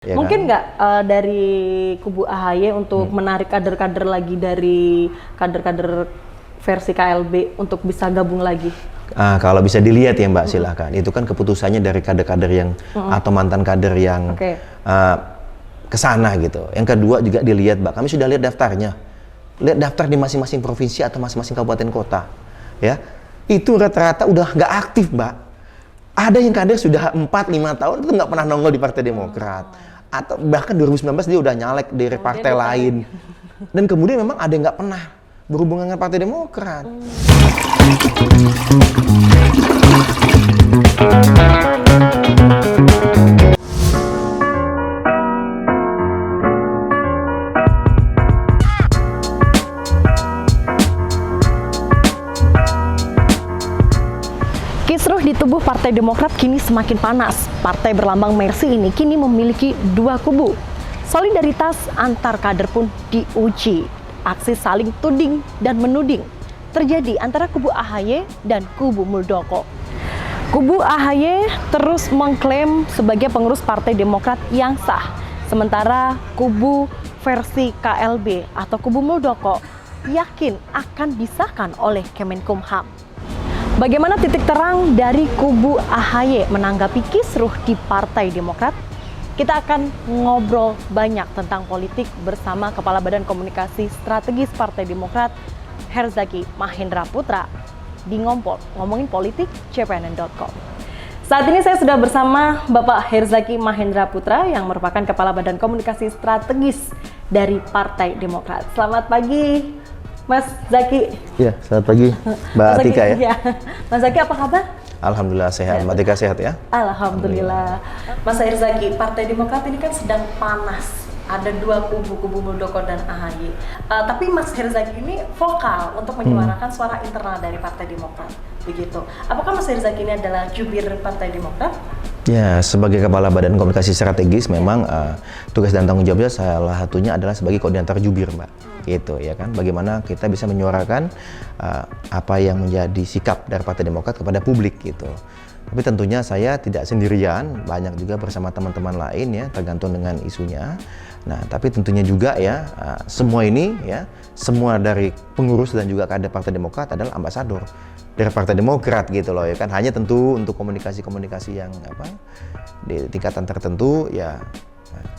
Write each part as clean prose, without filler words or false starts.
Ya Mungkin kan? nggak dari kubu AHY untuk menarik kader-kader lagi dari kader-kader versi KLB untuk bisa gabung lagi? Kalau bisa dilihat ya Mbak, silakan. Itu kan keputusannya dari kader-kader yang atau mantan kader yang Oke. ke sana gitu. Yang kedua juga dilihat Mbak, kami sudah lihat daftarnya. Lihat daftar di masing-masing provinsi atau masing-masing kabupaten kota. Ya, itu rata-rata udah nggak aktif Mbak. Ada yang kader sudah 4-5 tahun itu nggak pernah nongol di Partai Demokrat. Atau bahkan 2019 dia udah nyalek dari partai lain. Dan kemudian memang ada yang nggak pernah berhubungan dengan Partai Demokrat. Kisruh di tubuh Partai Demokrat kini semakin panas. Partai berlambang Mercy ini kini memiliki dua kubu. Solidaritas antar kader pun diuji. Aksi saling tuding dan menuding terjadi antara kubu AHY dan kubu Muldoko. Kubu AHY terus mengklaim sebagai pengurus Partai Demokrat yang sah. Sementara kubu versi KLB atau kubu Muldoko yakin akan disahkan oleh Kemenkumham. Bagaimana titik terang dari kubu AHY menanggapi kisruh di Partai Demokrat? Kita akan ngobrol banyak tentang politik bersama Kepala Badan Komunikasi Strategis Partai Demokrat, Herzaki Mahendra Putra, di Ngompol, ngomongin politik, cpnn.com. Saat ini saya sudah bersama Bapak Herzaki Mahendra Putra yang merupakan Kepala Badan Komunikasi Strategis dari Partai Demokrat. Selamat pagi, Mas Zaki. Iya, selamat pagi Mbak Tika ya. Mas Zaki apa kabar? Alhamdulillah sehat. Mbak Tika sehat ya? Alhamdulillah. Mas Herzaki, Partai Demokrat ini kan sedang panas. Ada dua kubu Muldoko dan AHY. Tapi Mas Herzaki ini vokal untuk menyuarakan suara internal dari Partai Demokrat. Begitu. Apakah Mas Herzaki ini adalah jubir Partai Demokrat? Ya, sebagai Kepala Badan Komunikasi Strategis memang tugas dan tanggung jawabnya salah satunya adalah sebagai koordinator jubir Mbak. Gitu ya kan, bagaimana kita bisa menyuarakan apa yang menjadi sikap dari Partai Demokrat kepada publik gitu. Tapi tentunya saya tidak sendirian, banyak juga bersama teman-teman lain ya, tergantung dengan isunya. Nah, tapi tentunya juga ya, semua ini ya, semua dari pengurus dan juga kader Partai Demokrat adalah ambasador dari Partai Demokrat gitu loh ya kan. Hanya tentu untuk komunikasi-komunikasi yang di tingkatan tertentu ya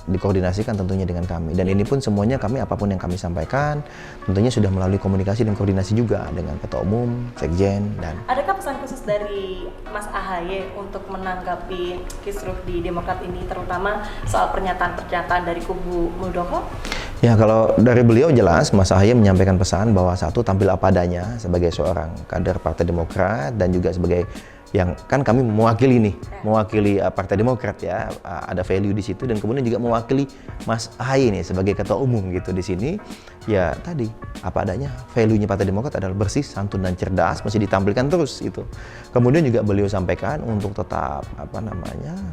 dikoordinasikan tentunya dengan kami, dan ini pun semuanya kami apapun yang kami sampaikan tentunya sudah melalui komunikasi dan koordinasi juga dengan Ketua Umum, Sekjen, dan adakah pesan khusus dari Mas AHY untuk menanggapi kisruh di Demokrat ini, terutama soal pernyataan-pernyataan dari kubu Muldoko? Ya, kalau dari beliau jelas Mas AHY menyampaikan pesan bahwa satu, tampil apa adanya sebagai seorang kader Partai Demokrat dan juga sebagai yang kan kami mewakili Partai Demokrat ya, ada value di situ, dan kemudian juga mewakili Mas AHY nih sebagai Ketua Umum gitu di sini. Ya tadi apa adanya, value-nya Partai Demokrat adalah bersih, santun dan cerdas, mesti ditampilkan terus itu. Kemudian juga beliau sampaikan untuk tetap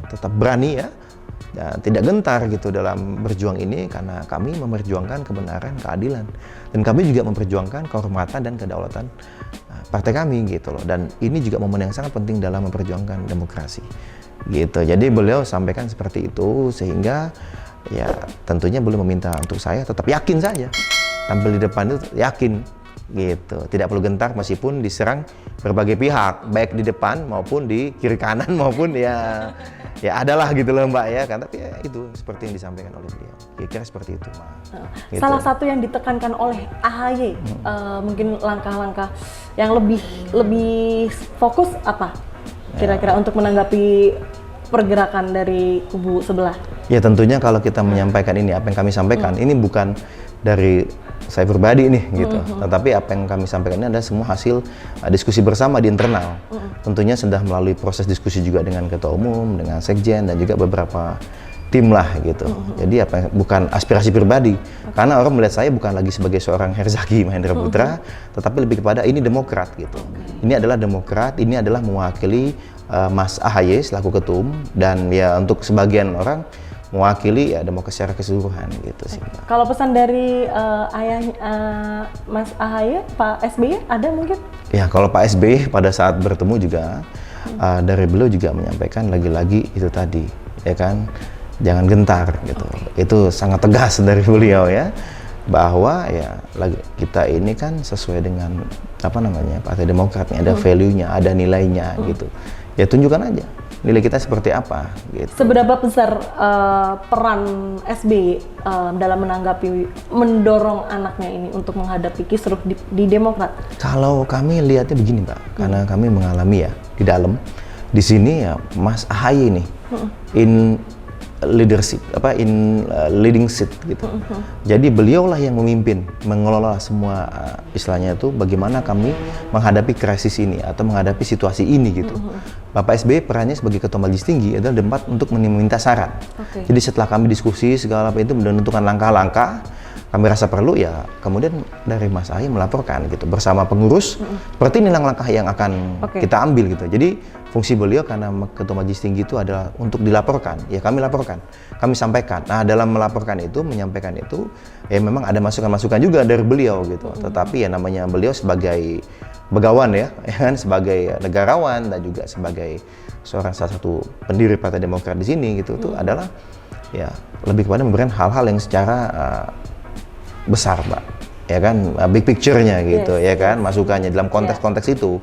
tetap berani ya, dan tidak gentar gitu dalam berjuang ini, karena kami memperjuangkan kebenaran, keadilan, dan kami juga memperjuangkan kehormatan dan kedaulatan partai kami gitu loh. Dan ini juga momen yang sangat penting dalam memperjuangkan demokrasi gitu. Jadi beliau sampaikan seperti itu, sehingga ya tentunya beliau meminta untuk saya tetap yakin saja, tampil di depan itu yakin gitu, tidak perlu gentar meskipun diserang berbagai pihak, baik di depan maupun di kiri kanan maupun ya adalah gitu loh Mbak ya kan. Tapi ya itu seperti yang disampaikan oleh beliau, kira-kira seperti itu Mbak. Gitu. Salah satu yang ditekankan oleh AHY mungkin langkah-langkah yang lebih fokus apa kira-kira untuk menanggapi pergerakan dari kubu sebelah? Ya tentunya kalau kita menyampaikan ini, apa yang kami sampaikan ini bukan dari saya pribadi nih gitu, tetapi apa yang kami sampaikan ini adalah semua hasil diskusi bersama di internal. Tentunya sudah melalui proses diskusi juga dengan Ketua Umum, dengan Sekjen, dan juga beberapa tim lah gitu. Jadi bukan aspirasi pribadi, karena orang melihat saya bukan lagi sebagai seorang Herzaki Mahendra Putra, tetapi lebih kepada ini Demokrat gitu. Ini adalah Demokrat, ini adalah mewakili Mas AHY selaku ketum, dan ya untuk sebagian orang mewakili ya Demokrat secara keseluruhan gitu sih. Kalau pesan dari ayah Mas AHY, Pak SBY ada mungkin? Ya kalau Pak SBY pada saat bertemu juga dari beliau juga menyampaikan lagi-lagi itu tadi ya kan, jangan gentar gitu. Itu sangat tegas dari beliau ya, bahwa ya kita ini kan sesuai dengan Partai Demokrat nih, ada value-nya, ada nilainya gitu. Ya tunjukkan aja nilai kita seperti apa gitu. Seberapa besar peran SBY dalam mendorong anaknya ini untuk menghadapi kisruh di Demokrat? Kalau kami lihatnya begini Mbak, karena kami mengalami ya di dalam, di sini ya Mas AHY nih in leadership, leading seat gitu. Jadi beliaulah yang memimpin, mengelola semua istilahnya itu bagaimana kami menghadapi krisis ini atau menghadapi situasi ini gitu. Bapak SBY perannya sebagai Ketua Majelis Tinggi adalah tempat untuk meminta saran. Jadi setelah kami diskusi segala apa itu menentukan langkah-langkah, kami rasa perlu ya kemudian dari Mas AHY melaporkan gitu bersama pengurus seperti ini langkah yang akan kita ambil gitu. Jadi fungsi beliau karena Ketua Majelis Tinggi itu adalah untuk dilaporkan, ya kami laporkan, kami sampaikan. Nah dalam melaporkan itu, menyampaikan itu, ya memang ada masukan-masukan juga dari beliau gitu. Tetapi ya namanya beliau sebagai begawan ya kan, sebagai negarawan dan juga sebagai salah satu pendiri Partai Demokrat di sini gitu, itu adalah ya lebih kepada memberikan hal-hal yang secara besar Mbak, ya kan, big picture-nya gitu, ya kan, masukannya dalam konteks-konteks itu.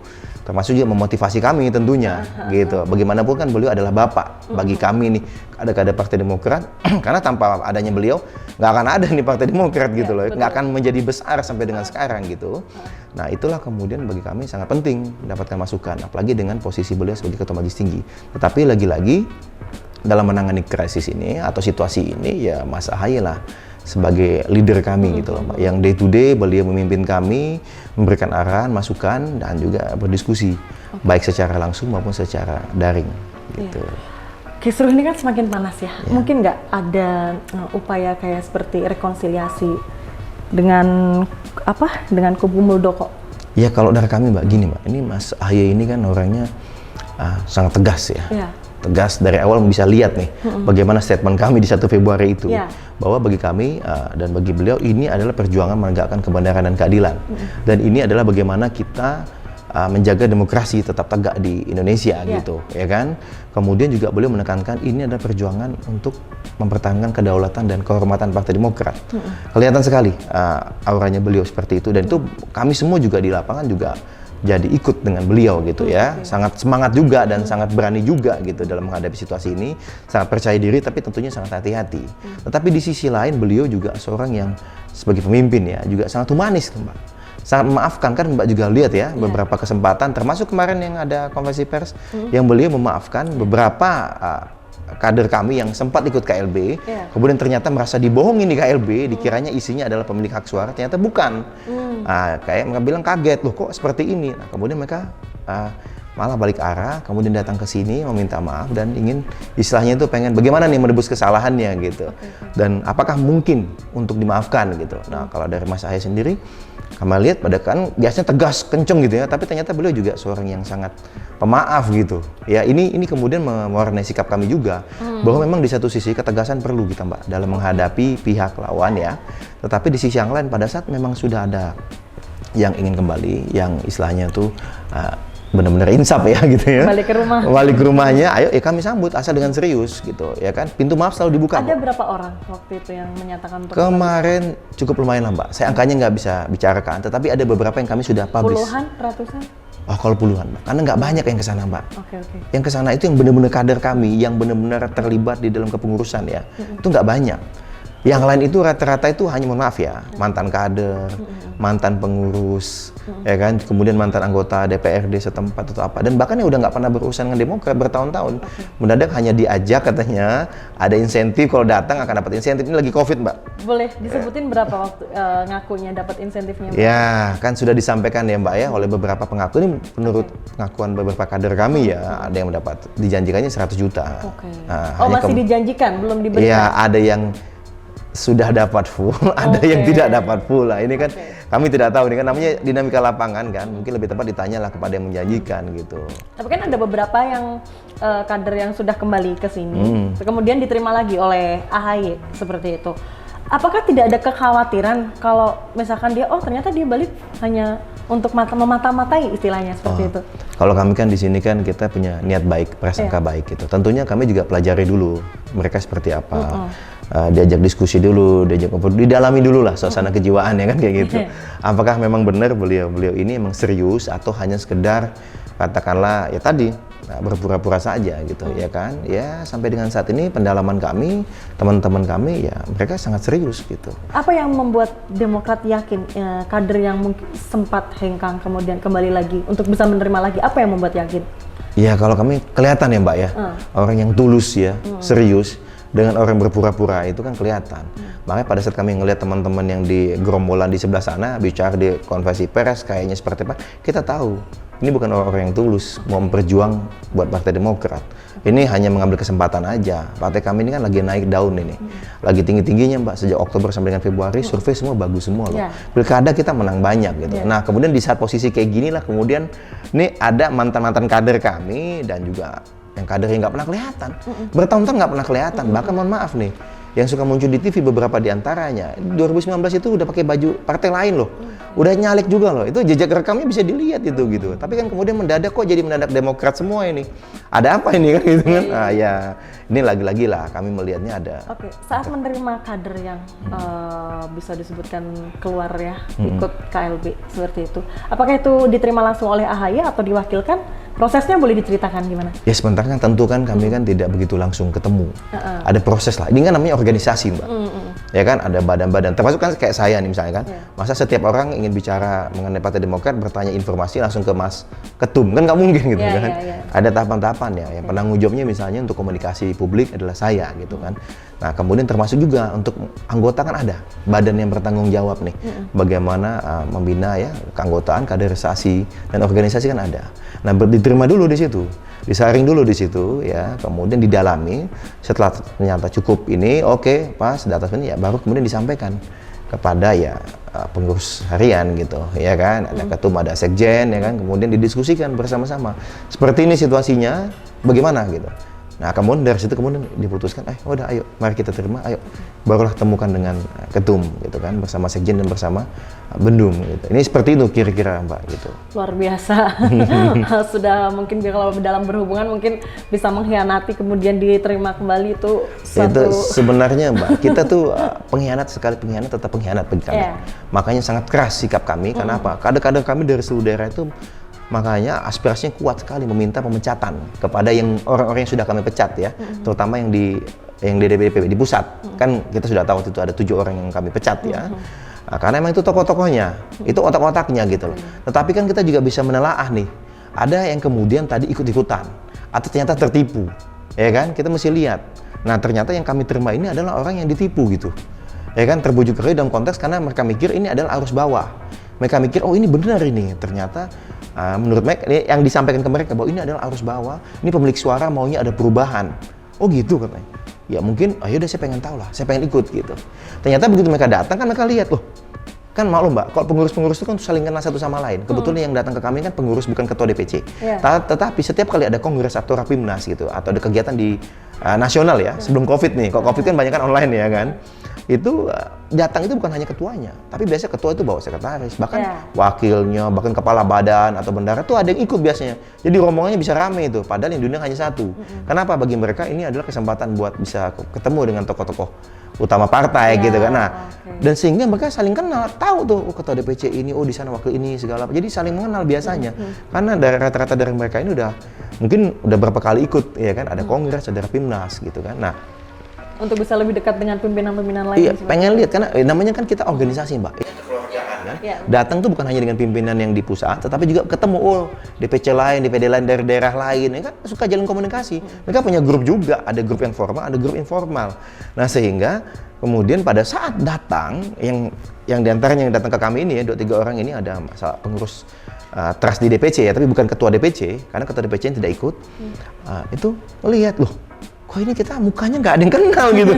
Termasuk juga memotivasi kami tentunya gitu. Bagaimanapun kan beliau adalah bapak bagi kami nih kader-kader Partai Demokrat karena tanpa adanya beliau nggak akan ada nih Partai Demokrat gitu loh, nggak akan menjadi besar sampai dengan sekarang gitu. Nah itulah kemudian bagi kami sangat penting mendapatkan masukan, apalagi dengan posisi beliau sebagai Ketua Majelis Tinggi. Tetapi lagi-lagi dalam menangani krisis ini atau situasi ini ya Mas AHY lah sebagai leader kami gitu loh Mbak. Yang day to day beliau memimpin kami, memberikan arahan, masukan dan juga berdiskusi baik secara langsung maupun secara daring gitu. Kisruh ini kan semakin panas ya. Mungkin nggak ada upaya kayak seperti rekonsiliasi dengan dengan kubu Muldoko? Ya kalau dari kami Mbak gini Mbak, ini Mas AHY ini kan orangnya sangat tegas ya. Tegas dari awal bisa lihat nih bagaimana statement kami di 1 Februari itu bahwa bagi kami dan bagi beliau ini adalah perjuangan menegakkan kebenaran dan keadilan dan ini adalah bagaimana kita menjaga demokrasi tetap tegak di Indonesia gitu ya kan. Kemudian juga beliau menekankan ini adalah perjuangan untuk mempertahankan kedaulatan dan kehormatan Partai Demokrat. Kelihatan sekali auranya beliau seperti itu dan itu kami semua juga di lapangan juga jadi ikut dengan beliau gitu ya, sangat semangat juga dan sangat berani juga gitu dalam menghadapi situasi ini, sangat percaya diri tapi tentunya sangat hati-hati. Tetapi di sisi lain beliau juga seorang yang sebagai pemimpin ya juga sangat humanis Mbak, sangat memaafkan kan Mbak juga lihat ya beberapa kesempatan termasuk kemarin yang ada konferensi pers yang beliau memaafkan beberapa kader kami yang sempat ikut KLB, kemudian ternyata merasa dibohongin di KLB, dikiranya isinya adalah pemilik hak suara, ternyata bukan. Kayak mereka bilang kaget, loh kok seperti ini. Nah, kemudian mereka malah balik arah, kemudian datang ke sini meminta maaf dan ingin istilahnya itu pengen bagaimana nih menebus kesalahannya gitu. Dan apakah mungkin untuk dimaafkan gitu. Nah, kalau dari Mas AHY sendiri, kami lihat pada kan biasanya tegas, kenceng gitu ya, tapi ternyata beliau juga seorang yang sangat pemaaf gitu. Ya ini kemudian mewarnai sikap kami juga bahwa memang di satu sisi ketegasan perlu kita Mbak dalam menghadapi pihak lawan ya. Tetapi di sisi yang lain pada saat memang sudah ada yang ingin kembali, yang istilahnya tuh benar-benar insaf ya gitu ya. Balik ke rumah. Balik ke rumahnya, ayo ya kami sambut asal dengan serius gitu ya kan. Pintu maaf selalu dibuka. Ada berapa orang waktu itu yang menyatakan untuk kemarin cukup lumayan lah Mbak. Saya angkanya nggak bisa bicarakan, tetapi ada beberapa yang kami sudah publish. Puluhan, ratusan? Oh kalau puluhan Mbak, karena nggak banyak yang kesana Mbak. Oke. Yang kesana itu yang benar-benar kader kami, yang benar-benar terlibat di dalam kepengurusan ya, itu nggak banyak. Yang lain itu rata-rata itu hanya mohon maaf ya, mantan kader, mantan pengurus, ya kan, kemudian mantan anggota DPRD setempat atau apa, dan bahkan yang udah nggak pernah berurusan dengan Demokrat bertahun-tahun, mendadak hanya diajak katanya ada insentif kalau datang akan dapat insentif. Ini lagi COVID Mbak. Boleh disebutin berapa waktu ngakunya dapat insentifnya Mbak? Ya kan sudah disampaikan ya Mbak ya oleh beberapa pengaku, ini menurut pengakuan beberapa kader kami ya, ada yang mendapat dijanjikannya 100 juta. Nah, masih dijanjikan, belum diberikan? Ya ada yang sudah dapat full, ada yang tidak dapat full lah. Ini kan kami tidak tahu, ini kan namanya dinamika lapangan kan. Mungkin lebih tepat ditanya lah kepada yang menjanjikan gitu. Tapi kan ada beberapa yang kader yang sudah kembali ke sini, kemudian diterima lagi oleh AHY seperti itu. Apakah tidak ada kekhawatiran kalau misalkan dia, oh ternyata dia balik hanya untuk memata-matai istilahnya seperti itu? Kalau kami kan di sini kan kita punya niat baik, prasangka baik gitu. Tentunya kami juga pelajari dulu mereka seperti apa. Diajak diskusi dulu, diajak ngobrol, didalami dulu lah suasana kejiwaan ya kan kayak gitu. Apakah memang benar beliau ini emang serius atau hanya sekedar katakanlah ya tadi berpura-pura saja gitu ya kan. Ya sampai dengan saat ini pendalaman kami, teman-teman kami ya mereka sangat serius gitu. Apa yang membuat Demokrat yakin kader yang mungkin sempat hengkang kemudian kembali lagi untuk bisa menerima lagi, apa yang membuat yakin? Ya kalau kami kelihatan ya Mbak ya, orang yang tulus ya, serius dengan orang berpura-pura itu kan kelihatan. Makanya pada saat kami ngelihat teman-teman yang di gerombolan di sebelah sana bicara di konversi pers kayaknya seperti apa, kita tahu ini bukan orang-orang yang tulus mau berjuang buat Partai Demokrat. Ini hanya mengambil kesempatan aja. Partai kami ini kan lagi naik daun ini, lagi tinggi-tingginya Mbak, sejak Oktober sampai dengan Februari survei semua bagus semua loh. Pilkada kita menang banyak gitu. Nah kemudian di saat posisi kayak gini lah kemudian nih ada mantan-mantan kader kami dan juga yang kader yang nggak pernah kelihatan, bertahun-tahun nggak pernah kelihatan. Bahkan mohon maaf nih, yang suka muncul di TV beberapa diantaranya 2019 itu udah pakai baju partai lain loh, udah nyalek juga loh, itu jejak rekamnya bisa dilihat itu gitu. Tapi kan kemudian mendadak kok jadi mendadak Demokrat semua ini, ada apa ini kan gitu kan? Ya ini lagi-lagi lah kami melihatnya ada. Oke, saat menerima kader yang bisa disebutkan keluar ya ikut KLB seperti itu, apakah itu diterima langsung oleh AHY atau diwakilkan? Prosesnya boleh diceritakan gimana? Ya sebentar kan tentu kan kami kan tidak begitu langsung ketemu. Ada proses lah. Ini kan namanya organisasi Mbak. Ya kan ada badan-badan. Termasuk kan kayak saya nih misalnya kan. Masa setiap orang ingin bicara mengenai Partai Demokrat bertanya informasi langsung ke Mas Ketum. Kan nggak mungkin gitu kan. Ada tahapan-tahapan ya. Yang penanggung jawabnya misalnya untuk komunikasi publik adalah saya gitu kan. Nah kemudian termasuk juga untuk anggota kan ada badan yang bertanggung jawab nih. Bagaimana membina ya keanggotaan, kaderisasi dan organisasi kan ada. Nah diterima dulu di situ, disaring dulu di situ ya, kemudian didalami. Setelah ternyata cukup ini, oke, pas data ini ya baru kemudian disampaikan kepada ya pengurus harian gitu, ya kan, ada ketum, ada sekjen, ya kan, kemudian didiskusikan bersama-sama. Seperti ini situasinya, bagaimana gitu. Nah kemudian dari situ kemudian diputuskan, udah ayo mari kita terima, ayo barulah temukan dengan ketum gitu kan, bersama sekjen dan bersama bendum gitu. Ini seperti itu kira-kira Mbak gitu. Luar biasa. Sudah mungkin kalau dalam berhubungan mungkin bisa mengkhianati kemudian diterima kembali itu itu sebenarnya Mbak, kita tuh pengkhianat sekali pengkhianat tetap pengkhianat bagi kami. Makanya sangat keras sikap kami. Karena apa? Kader-kader kami dari seluruh daerah itu makanya aspirasinya kuat sekali meminta pemecatan kepada yang orang-orang yang sudah kami pecat ya, terutama yang di DPP di pusat. Kan kita sudah tahu itu ada 7 orang yang kami pecat ya. Nah, karena emang itu tokoh-tokohnya, itu otak-otaknya gitu loh. Tetapi kan kita juga bisa menelaah nih, ada yang kemudian tadi ikut-ikutan atau ternyata tertipu, ya kan? Kita mesti lihat. Nah ternyata yang kami terima ini adalah orang yang ditipu gitu, ya kan? Terbujuk rayu dalam konteks karena mereka mikir ini adalah arus bawah. Mereka mikir, oh ini benar ini. Ternyata menurut mereka, yang disampaikan ke mereka bahwa ini adalah arus bawah, ini pemilik suara maunya ada perubahan. Oh gitu katanya. Ya mungkin, ayo deh saya pengen tahu lah, saya pengen ikut gitu. Ternyata begitu mereka datang kan mereka lihat, loh kan maklum Mbak, kalau pengurus-pengurus itu kan saling kenal satu sama lain. Kebetulan yang datang ke kami kan pengurus bukan ketua DPC. Tetapi setiap kali ada kongres atau rapimnas gitu, atau ada kegiatan di nasional ya, sebelum COVID nih, kalau COVID kan banyak kan online ya kan. Itu datang itu bukan hanya ketuanya, tapi biasanya ketua itu bawa sekretaris, bahkan wakilnya, bahkan kepala badan atau bendara tuh ada yang ikut biasanya. Jadi rombongannya bisa rame itu, padahal yang diundang hanya satu. Kenapa? Bagi mereka ini adalah kesempatan buat bisa ketemu dengan tokoh-tokoh utama partai gitu kan. Nah, dan sehingga mereka saling kenal, tahu tuh ketua DPC ini, oh di sana wakil ini segala. Jadi saling mengenal biasanya. Karena dari rata-rata dari mereka ini mungkin udah berapa kali ikut ya kan, ada kongres, ada rapimnas gitu kan. Nah, untuk bisa lebih dekat dengan pimpinan-pimpinan lain. Iya, pengen lihat karena namanya kan kita organisasi Mbak. Kekeluargaan kan. Datang tuh bukan hanya dengan pimpinan yang di pusat, tetapi juga ketemu DPC lain, DPD lain dari daerah lain. Ya kan suka jalin komunikasi. Mereka punya grup juga, ada grup yang formal, ada grup informal. Nah sehingga kemudian pada saat datang yang diantaranya yang datang ke kami ini ya 2-3 orang ini ada masalah pengurus trust di DPC ya, tapi bukan ketua DPC karena ketua DPC yang tidak ikut. Itu lihat loh. Kok ini kita mukanya nggak ada yang kenal gitu.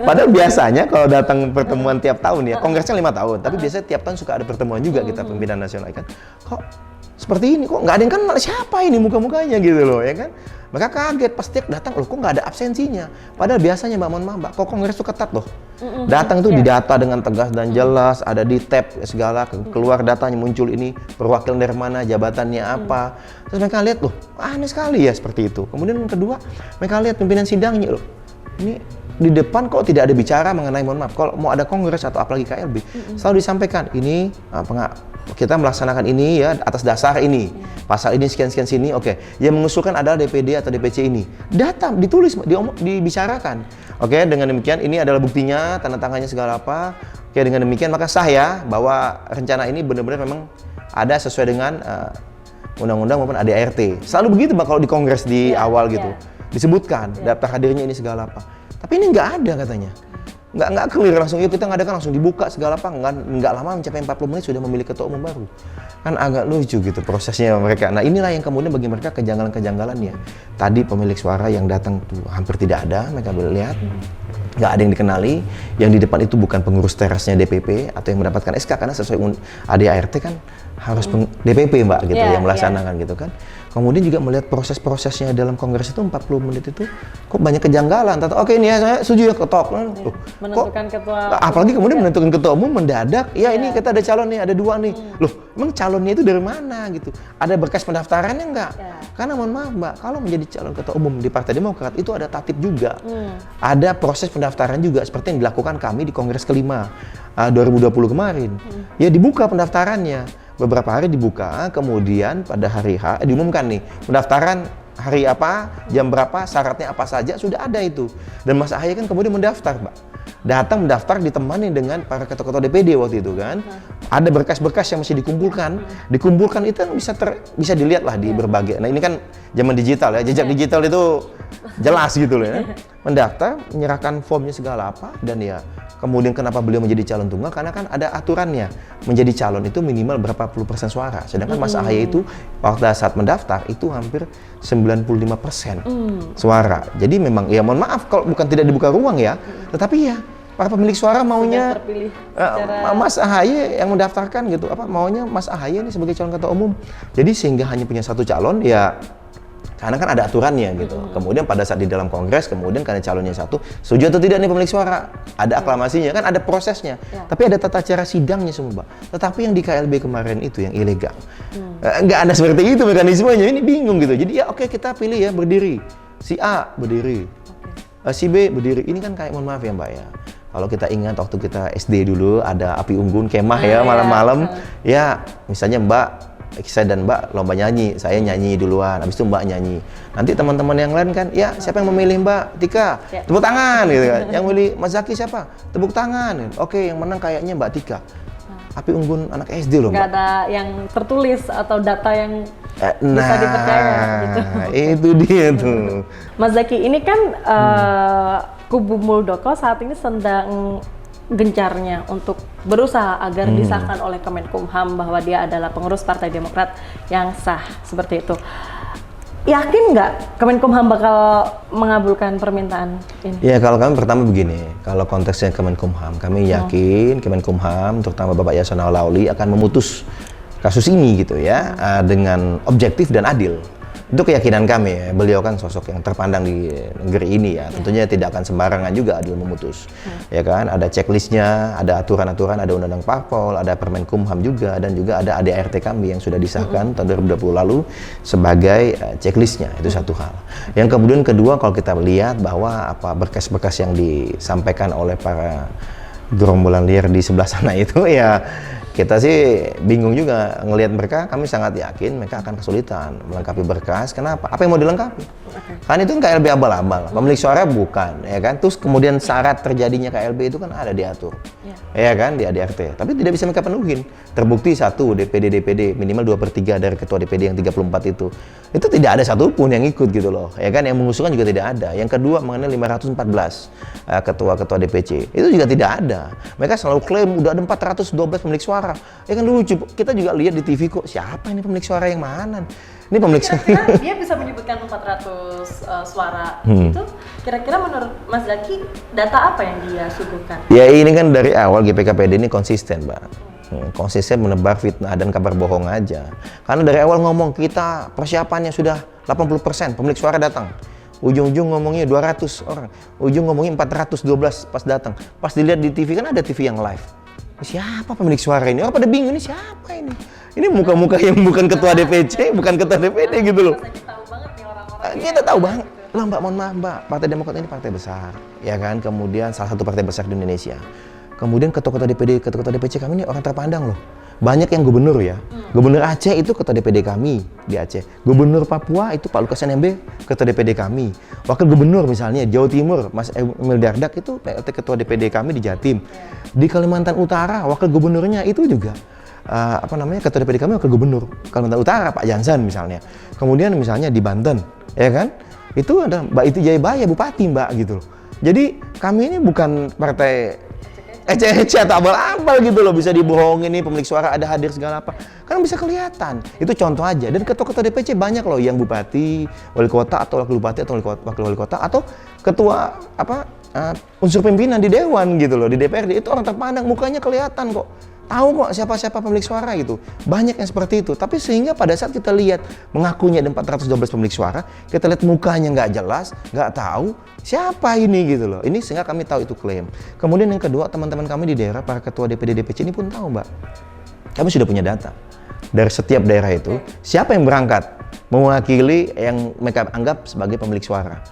Padahal biasanya kalau datang pertemuan tiap tahun ya, kongresnya 5 tahun, tapi biasanya tiap tahun suka ada pertemuan juga kita pimpinan nasional kan. Kok seperti ini, kok nggak ada yang kenal siapa ini muka-mukanya gitu loh ya kan. Mereka kaget pas dia datang, loh kok nggak ada absensinya. Padahal biasanya Mbak, mohon maaf Mbak, kok kongres itu ketat loh. Datang tuh didata dengan tegas dan jelas, ada di tab segala, keluar datanya muncul ini, perwakilan dari mana, jabatannya apa. Terus mereka lihat loh, aneh sekali ya seperti itu. Kemudian yang kedua, mereka lihat pimpinan sidangnya loh. Ini di depan kok tidak ada bicara mengenai, mohon maaf, kalau mau ada kongres atau apalagi KLB, selalu disampaikan ini kita melaksanakan ini ya atas dasar ini, pasal ini sekian sini, oke. Yang mengusulkan adalah DPD atau DPC ini. Data ditulis, dibicarakan. Oke, dengan demikian ini adalah buktinya, tanda tangannya segala apa. Oke, dengan demikian maka sah ya bahwa rencana ini benar-benar memang ada sesuai dengan undang-undang maupun ADART. Selalu begitu Mbak kalau di kongres di awal gitu. Disebutkan daftar hadirnya ini segala apa. Tapi ini nggak ada katanya. Nggak clear langsung, yuk kita ngadakan langsung dibuka segala apa, nggak lama mencapai 40 menit sudah memilih ketua umum baru. Kan agak lucu gitu prosesnya mereka. Nah inilah yang kemudian bagi mereka kejanggalan-kejanggalannya. Tadi pemilik suara yang datang tuh hampir tidak ada, mereka boleh lihat. Nggak ada yang dikenali, yang di depan itu bukan pengurus terasnya DPP atau yang mendapatkan SK, karena sesuai ADART kan harus DPP Mbak gitu yang melaksanakan gitu kan. Kemudian juga melihat proses-prosesnya dalam kongres itu 40 menit itu kok banyak kejanggalan. Oke ini ya saya setuju ya ketok. Menentukan ketua. Apalagi kemudian menentukan ketua umum mendadak. Ya ini kita ada calon nih, ada 2 nih. Loh, emang calonnya itu dari mana gitu? Ada berkas pendaftarannya enggak? Karena mohon maaf Mbak, kalau menjadi calon ketua umum di Partai Demokrat itu ada tatip juga. Ada proses pendaftaran juga seperti yang dilakukan kami di Kongres kelima 2020 kemarin. Ya dibuka pendaftarannya. Beberapa hari dibuka, kemudian pada hari H diumumkan nih pendaftaran hari apa, jam berapa, syaratnya apa saja sudah ada itu. Dan Mas Ahaye kan kemudian mendaftar, Mbak. Datang mendaftar ditemani dengan para ketua-ketua DPD waktu itu kan. Ada berkas-berkas yang masih dikumpulkan. Dikumpulkan itu kan bisa dilihat lah di berbagai. Nah ini kan zaman digital ya, jejak digital itu jelas gitu loh ya. Mendaftar, menyerahkan formnya segala apa, dan ya kemudian kenapa beliau menjadi calon tunggal? Karena kan ada aturannya, menjadi calon itu minimal berapa puluh persen suara. Sedangkan Mas Ahaye itu pada saat mendaftar itu hampir 95% suara. Jadi memang ya mohon maaf kalau bukan tidak dibuka ruang ya, tetapi ya para pemilik suara maunya Mas Ahaye yang mendaftarkan gitu, maunya Mas Ahaye ini sebagai calon ketua umum. Jadi sehingga hanya punya satu calon ya. Karena kan ada aturannya gitu. Kemudian pada saat di dalam kongres, kemudian karena calonnya satu, setuju atau tidak nih pemilik suara, ada aklamasinya, kan ada prosesnya. Tapi ada tata cara sidangnya semua, Mbak. Tetapi yang di KLB kemarin itu yang ilegal. Nggak ada seperti itu mekanismenya, ini bingung gitu. Jadi ya oke, kita pilih ya berdiri. Si A berdiri, si B berdiri. Ini kan kayak mohon maaf ya Mbak ya. Kalau kita ingat waktu kita SD dulu ada api unggun kemah ya malam-malam. Ya misalnya Mbak, saya dan Mbak lomba nyanyi, saya nyanyi duluan, habis itu Mbak nyanyi. Nanti teman-teman yang lain kan, ya siapa yang memilih Mbak Tika? Tepuk tangan gitu kan. Yang memilih Mas Zaki siapa? Tepuk tangan. Oke, yang menang kayaknya Mbak Tika. Api unggun anak SD loh Mbak. Nggak ada yang tertulis atau data yang bisa dipercaya gitu. Itu dia tuh. Mas Zaki, ini kan kubu Muldoko saat ini sedang gencarnya untuk berusaha agar disahkan oleh Kemenkumham bahwa dia adalah pengurus Partai Demokrat yang sah, seperti itu. Yakin nggak Kemenkumham bakal mengabulkan permintaan ini? Ya kalau kami pertama begini, kalau konteksnya Kemenkumham, kami yakin Kemenkumham, terutama Bapak Yasona Lawli akan memutus kasus ini gitu ya, dengan objektif dan adil. Itu keyakinan kami ya, beliau kan sosok yang terpandang di negeri ini ya, tentunya tidak akan sembarangan juga adil memutus. Ya kan, ada checklistnya, ada aturan-aturan, ada undang-undang parpol, ada Permenkumham juga, dan juga ada ADART kami yang sudah disahkan tahun 2020 sebagai checklistnya, itu satu hal. Yang kemudian kedua, kalau kita lihat bahwa berkas-berkas yang disampaikan oleh para gerombolan liar di sebelah sana itu ya, kita sih bingung juga ngelihat mereka. Kami sangat yakin mereka akan kesulitan melengkapi berkas. Kenapa? Apa yang mau dilengkapi? Kan itu kan KLB abal-abal. Pemilik suara bukan, ya kan? Terus kemudian syarat terjadinya KLB itu kan ada diatur, ya kan, di ADART. Tapi tidak bisa mereka penuhin. Terbukti satu, DPD minimal 2/3 dari ketua DPD yang 34 itu tidak ada satupun yang ikut gitu loh, ya kan? Yang mengusulkan juga tidak ada. Yang kedua mengenai 514 ketua-ketua DPC itu juga tidak ada. Mereka selalu klaim udah ada 412 pemilik suara. Ya kan lucu, kita juga lihat di TV kok, siapa ini pemilik suara yang mana? Ini pemilik suara. Kira-kira dia bisa menyebutkan 400 suara itu, kira-kira menurut Mas Zaki data apa yang dia suguhkan? Ya ini kan dari awal GPKPD ini konsisten Mbak. konsisten menebar fitnah dan kabar bohong aja. Karena dari awal ngomong kita persiapannya sudah 80%, pemilik suara datang. Ujung-ujung ngomongnya 200 orang, ujung ngomongnya 412 pas datang. Pas dilihat di TV, kan ada TV yang live. Siapa pemilik suara ini? Orang pada bingung, ini siapa ini? Ini muka-muka yang bukan ketua DPC, bukan ketua DPD gitu loh. Kita tahu banget. Lah Mbak, mohon maaf Mbak, Partai Demokrat ini partai besar, ya kan? Kemudian salah satu partai besar di Indonesia. Kemudian ketua-ketua DPD, ketua-ketua DPC kami ini orang terpandang loh. Banyak yang gubernur ya. Gubernur Aceh itu ketua DPD kami di Aceh. Gubernur Papua itu Pak Lukas NMB, ketua DPD kami. Wakil gubernur misalnya Jawa Timur, Mas Emil Dardak itu PLT ketua DPD kami di Jatim. Di Kalimantan Utara, wakil gubernurnya itu juga ketua DPD kami wakil gubernur Kalimantan Utara Pak Jansan misalnya. Kemudian misalnya di Banten, ya kan? Itu ada Mbak Iti Jayabaya, bupati Mbak gitu loh. Jadi kami ini bukan partai ece-ece atau abal-abal gitu loh, bisa dibohongin nih pemilik suara ada hadir segala apa. Kan bisa kelihatan. Itu contoh aja. Dan ketua-ketua DPC banyak loh yang bupati, wali kota atau wakil bupati atau wakil wali kota atau ketua unsur pimpinan di dewan gitu loh, di DPRD itu orang terpandang, mukanya kelihatan kok. Tahu kok siapa-siapa pemilik suara gitu. Banyak yang seperti itu. Tapi sehingga pada saat kita lihat mengakunya ada 412 pemilik suara, kita lihat mukanya nggak jelas, nggak tahu siapa ini gitu loh. Ini sehingga kami tahu itu klaim. Kemudian yang kedua, teman-teman kami di daerah, para ketua DPD DPC ini pun tahu Mbak. Kami sudah punya data. Dari setiap daerah itu, siapa yang berangkat mewakili yang mereka anggap sebagai pemilik suara.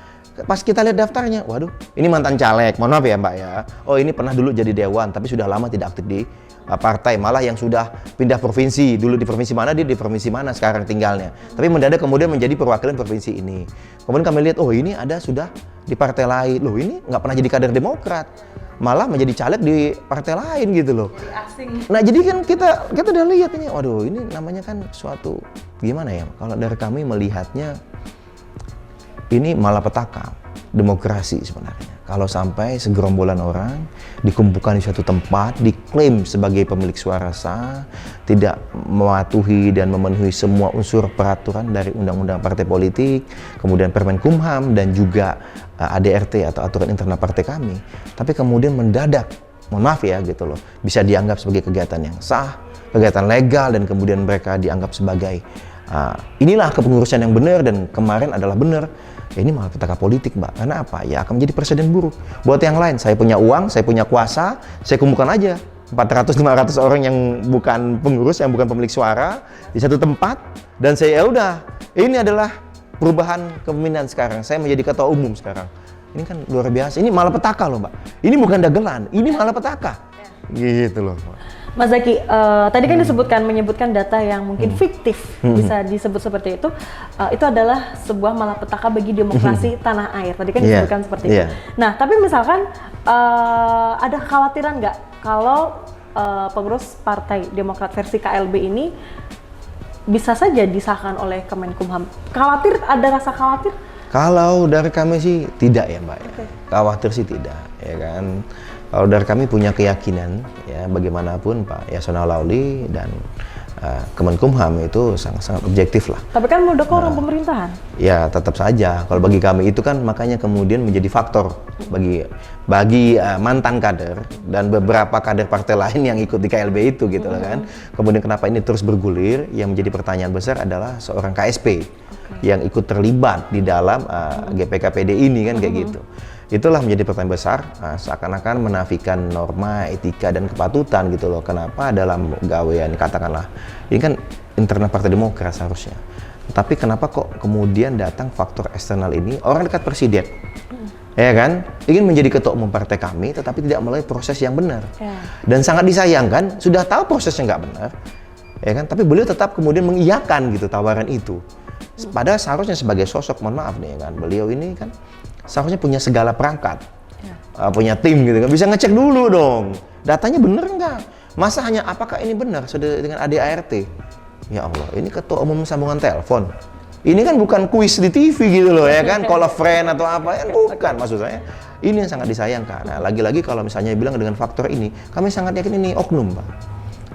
Pas kita lihat daftarnya, waduh, ini mantan caleg, mohon maaf ya Mbak ya. Oh ini pernah dulu jadi dewan, tapi sudah lama tidak aktif di partai, malah yang sudah pindah provinsi, dulu di provinsi mana, dia di provinsi mana sekarang tinggalnya. Tapi mendadak kemudian menjadi perwakilan provinsi ini. Kemudian kami lihat, oh ini ada sudah di partai lain, loh ini nggak pernah jadi kader Demokrat, malah menjadi caleg di partai lain gitu loh. Jadi asing. Nah jadi kan kita udah lihat ini, waduh ini namanya kan suatu, gimana ya, kalau dari kami melihatnya, ini malapetaka demokrasi sebenarnya. Kalau sampai segerombolan orang dikumpulkan di suatu tempat, diklaim sebagai pemilik suara sah, tidak mematuhi dan memenuhi semua unsur peraturan dari undang-undang partai politik, kemudian Permen Kumham dan juga ADRT atau aturan internal partai kami. Tapi kemudian mendadak, mohon maaf ya gitu loh, bisa dianggap sebagai kegiatan yang sah, kegiatan legal, dan kemudian mereka dianggap sebagai inilah kepengurusan yang benar dan kemarin adalah benar. Ya ini malah petaka politik Mbak, karena apa? Ya akan menjadi presiden buruk buat yang lain. Saya punya uang, saya punya kuasa, saya kumpulkan aja 400-500 orang yang bukan pengurus, yang bukan pemilik suara di satu tempat, dan saya ya udah, ini adalah perubahan kepemimpinan sekarang, saya menjadi ketua umum sekarang. Ini kan luar biasa, ini malah petaka loh Mbak, ini bukan dagelan, ini malah petaka gitu loh Mbak. Mas Zaki, tadi kan menyebutkan data yang mungkin fiktif, bisa disebut seperti itu adalah sebuah malapetaka bagi demokrasi tanah air. Tadi kan disebutkan seperti itu. Nah, tapi misalkan ada kekhawatiran nggak kalau pengurus Partai Demokrat versi KLB ini bisa saja disahkan oleh Kemenkumham? Ada rasa khawatir? Kalau dari kami sih tidak ya Mbak. Okay. Khawatir sih tidak, ya kan. Kalau dari kami punya keyakinan ya bagaimanapun Pak Yasona Lauli dan Kemenkumham itu sangat objektif lah. Tapi kan muldoko orang pemerintahan. Ya tetap saja. Kalau bagi kami itu kan makanya kemudian menjadi faktor bagi mantan kader dan beberapa kader partai lain yang ikut di KLB itu gitu loh kan. Kemudian kenapa ini terus bergulir? Yang menjadi pertanyaan besar adalah seorang KSP yang ikut terlibat di dalam GPKPD ini kan kayak gitu. Itulah menjadi pertanyaan besar, seakan-akan menafikan norma, etika, dan kepatutan gitu loh. Kenapa dalam gawean, katakanlah, ini kan internal Partai Demokrat seharusnya. Tapi kenapa kok kemudian datang faktor eksternal ini, orang dekat presiden, ya kan, ingin menjadi ketua umum partai kami, tetapi tidak melalui proses yang benar. Dan sangat disayangkan, sudah tahu prosesnya nggak benar, ya kan, tapi beliau tetap kemudian mengiyakan gitu tawaran itu. Padahal seharusnya sebagai sosok, mohon maaf nih kan, beliau ini kan seharusnya punya segala perangkat, punya tim gitu kan, bisa ngecek dulu dong, datanya bener nggak? Masa hanya apakah ini benar sudah dengan ADART? Ya Allah, ini ketua umum sambungan telepon. Ini kan bukan kuis di TV gitu loh ya kan, call a friend atau apa ya, bukan maksud saya. Ini yang sangat disayangkan. Nah, lagi-lagi kalau misalnya bilang dengan faktor ini, kami sangat yakin ini oknum Pak.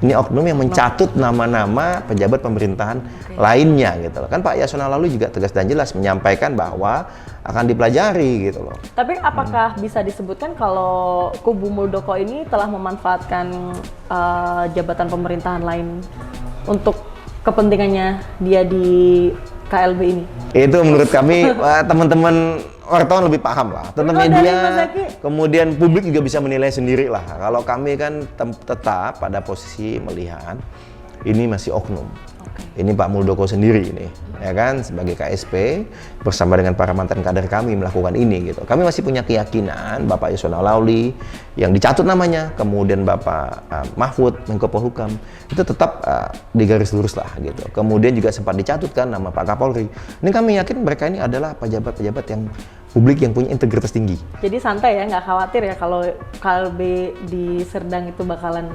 Ini oknum yang mencatut nama-nama pejabat pemerintahan lainnya gitu loh. Kan Pak Yasona Lawli juga tegas dan jelas menyampaikan bahwa akan dipelajari gitu loh. Tapi apakah bisa disebutkan kalau kubu Muldoko ini telah memanfaatkan jabatan pemerintahan lain untuk kepentingannya dia di KLB ini? Itu menurut kami teman-teman wartawan lebih paham lah, teman media, kemudian publik juga bisa menilai sendiri lah. Kalau kami kan tetap pada posisi melihat ini masih oknum. Ini Pak Muldoko sendiri ini, ya kan, sebagai KSP bersama dengan para mantan kader kami melakukan ini gitu. Kami masih punya keyakinan Bapak Yasona Lawli yang dicatut namanya, kemudian Bapak Mahfud Menko Polhukam itu tetap di garis lurus lah gitu. Kemudian juga sempat dicatutkan nama Pak Kapolri. Ini kami yakin mereka ini adalah pejabat-pejabat yang publik yang punya integritas tinggi. Jadi santai ya, nggak khawatir ya kalau KLB di Serdang itu bakalan.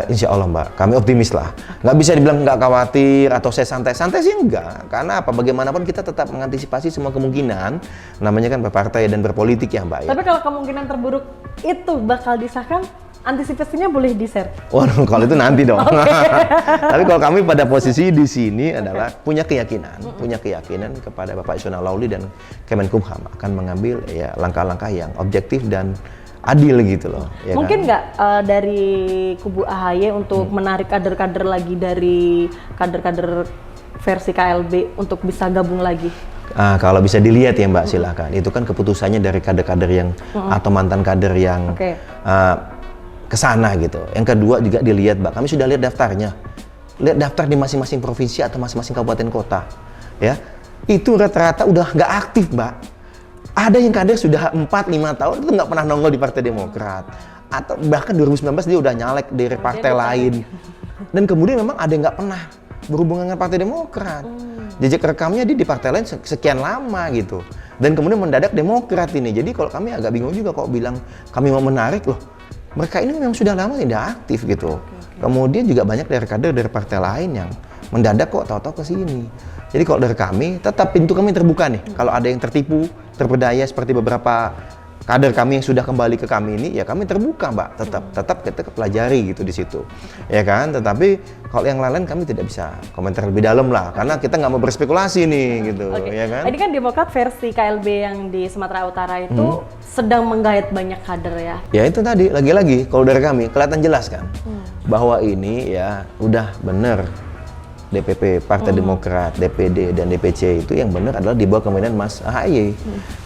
Insya Allah Mbak, kami optimis lah. Nggak bisa dibilang nggak khawatir atau saya santai-santai sih enggak. Karena apa? Bagaimanapun kita tetap mengantisipasi semua kemungkinan. Namanya kan berpartai dan berpolitik ya Mbak. Tapi kalau kemungkinan terburuk itu bakal disahkan, antisipasinya boleh di-share? Waduh, kalau itu nanti dong. Tapi kalau kami pada posisi di sini adalah punya keyakinan kepada Bapak Yasona Lawli dan Kemenkumham akan mengambil ya langkah-langkah yang objektif dan adil gitu loh. Ya mungkin kan? nggak dari kubu AHY untuk menarik kader-kader lagi dari kader-kader versi KLB untuk bisa gabung lagi? Kalau bisa dilihat ya Mbak, silakan. Itu kan keputusannya dari kader-kader yang atau mantan kader yang kesana gitu. Yang kedua juga dilihat Mbak, kami sudah lihat daftarnya. Lihat daftar di masing-masing provinsi atau masing-masing kabupaten kota. Ya, itu rata-rata udah nggak aktif Mbak. Ada yang kader sudah 4-5 tahun itu nggak pernah nongol di Partai Demokrat. Atau bahkan 2019 dia udah nyalek dari partai lain. Dan kemudian memang ada yang nggak pernah berhubungan dengan Partai Demokrat. Jejak rekamnya dia di partai lain sekian lama gitu. Dan kemudian mendadak Demokrat ini. Jadi kalau kami agak bingung juga kok bilang kami mau menarik loh. Mereka ini memang sudah lama tidak aktif gitu. Kemudian juga banyak dari kader dari partai lain yang mendadak kok tahu-tahu ke sini. Jadi kalau dari kami, tetap pintu kami terbuka nih. Kalau ada yang tertipu, terpedaya seperti beberapa kader kami yang sudah kembali ke kami ini, ya kami terbuka Mbak. Tetap kita pelajari gitu di situ. Ya kan? Tetapi kalau yang lain kami tidak bisa komentar lebih dalam lah. Karena kita nggak mau berspekulasi nih gitu. Ya kan? Ini kan Demokrat versi KLB yang di Sumatera Utara itu sedang menggait banyak kader ya. Ya itu tadi, lagi-lagi kalau dari kami kelihatan jelas kan. Bahwa ini ya udah bener. DPP Partai Demokrat, DPD dan DPC itu yang benar adalah di bawah kepemimpinan Mas AHY.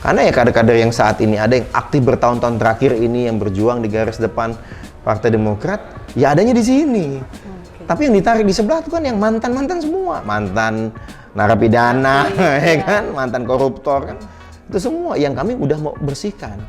Karena ya kader-kader yang saat ini ada yang aktif bertahun-tahun terakhir ini yang berjuang di garis depan Partai Demokrat, ya adanya di sini. Tapi yang ditarik di sebelah itu kan yang mantan-mantan semua, mantan narapidana, ya kan, mantan koruptor kan. Itu semua yang kami udah mau bersihkan.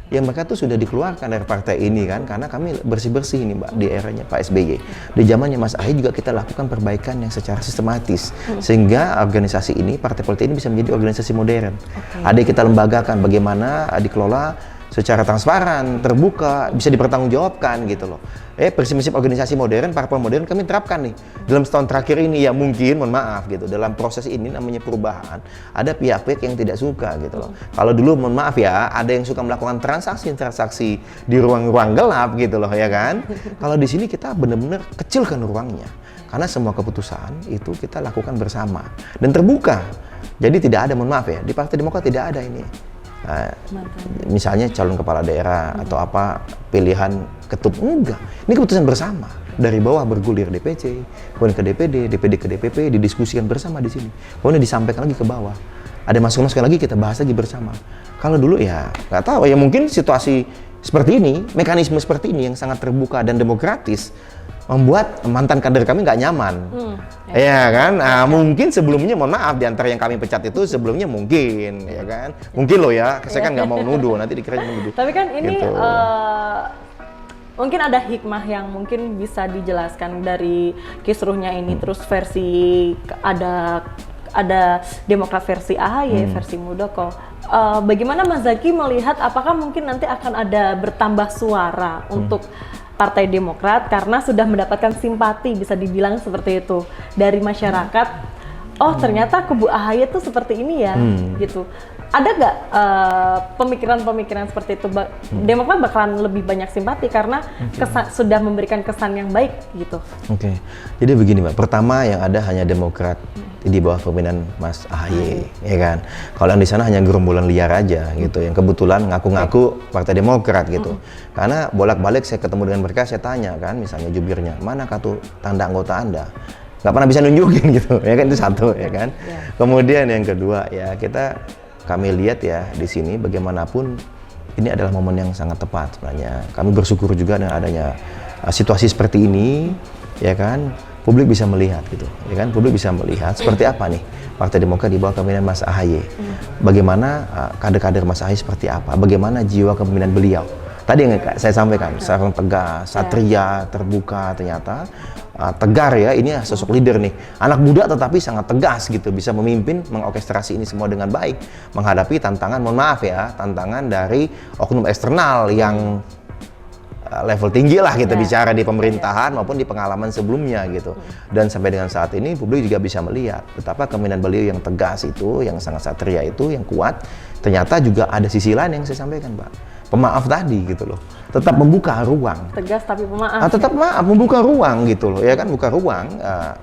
Yang mereka tuh sudah dikeluarkan dari partai ini kan, karena kami bersih-bersih ini Mbak di eranya Pak SBY. Di zamannya Mas AHY juga kita lakukan perbaikan yang secara sistematis, sehingga organisasi ini, partai politik ini bisa menjadi organisasi modern. Ada yang kita lembagakan, bagaimana dikelola secara transparan, terbuka, bisa dipertanggungjawabkan gitu loh. Prinsip-prinsip organisasi modern, parpol modern kami terapkan nih. Dalam setahun terakhir ini ya mungkin, mohon maaf gitu, dalam proses ini namanya perubahan, ada pihak-pihak yang tidak suka gitu loh. Kalau dulu mohon maaf ya, ada yang suka melakukan transaksi di ruang-ruang gelap gitu loh ya kan. Kalau di sini kita benar-benar kecilkan ruangnya. Karena semua keputusan itu kita lakukan bersama dan terbuka. Jadi tidak ada, mohon maaf ya, di Partai Demokrat tidak ada ini. Misalnya calon kepala daerah atau apa pilihan ketum, enggak. Ini keputusan bersama dari bawah bergulir DPC, kemudian ke DPD, DPD ke DPP, didiskusikan bersama di sini. Kemudian disampaikan lagi ke bawah. Ada masukan-masukan lagi kita bahas lagi bersama. Kalau dulu ya nggak tahu ya, mungkin situasi seperti ini, mekanisme seperti ini yang sangat terbuka dan demokratis membuat mantan kader kami nggak nyaman. Ya kan? Mungkin sebelumnya, mohon maaf, di antara yang kami pecat itu sebelumnya mungkin, ya kan? Mungkin loh ya, saya kan nggak mau nuduh, nanti dikira nuduh. Tapi kan ini gitu. Mungkin ada hikmah yang mungkin bisa dijelaskan dari kisruhnya ini, terus versi ada Demokrat versi AHY, versi Muldoko. Bagaimana Mas Zaky melihat apakah mungkin nanti akan ada bertambah suara untuk Partai Demokrat karena sudah mendapatkan simpati, bisa dibilang seperti itu, dari masyarakat oh ternyata kubu AHY tuh seperti ini ya, gitu. Ada nggak pemikiran-pemikiran seperti itu? Demokrat bakalan lebih banyak simpati karena sudah memberikan kesan yang baik gitu. Oke. Jadi begini Mbak, pertama yang ada hanya Demokrat di bawah pemimpinan Mas AHY, ya kan. Kalau yang di sana hanya gerombolan liar aja gitu, yang kebetulan ngaku-ngaku Partai Demokrat gitu. Karena bolak-balik saya ketemu dengan mereka, saya tanya kan, misalnya jubirnya, mana kartu tanda anggota Anda? Nggak pernah bisa nunjukin gitu, ya kan, itu satu, ya kan. Kemudian yang kedua ya kami lihat ya di sini bagaimanapun ini adalah momen yang sangat tepat sebenarnya. Kami bersyukur juga dengan adanya situasi seperti ini, ya kan. Publik bisa melihat gitu, ya kan? Publik bisa melihat seperti apa nih Partai Demokrat di bawah kepemimpinan Mas AHY. Bagaimana kader-kader Mas AHY seperti apa? Bagaimana jiwa kepemimpinan beliau? Tadi yang saya sampaikan, seorang tegas, satria, terbuka, ternyata tegar ya. Ini sosok leader nih, anak muda tetapi sangat tegas gitu, bisa memimpin, mengorkestrasi ini semua dengan baik, menghadapi tantangan, mohon maaf ya, tantangan dari oknum eksternal yang level tinggi lah kita bicara di pemerintahan maupun di pengalaman sebelumnya gitu. Dan sampai dengan saat ini publik juga bisa melihat betapa kepemimpinan beliau yang tegas itu, yang sangat satria itu, yang kuat. Ternyata juga ada sisi lain yang saya sampaikan, Pak. Pemaaf tadi gitu loh. Tetap membuka ruang. Tegas tapi pemaaf. Tetap maaf, membuka ruang gitu loh, ya kan, buka ruang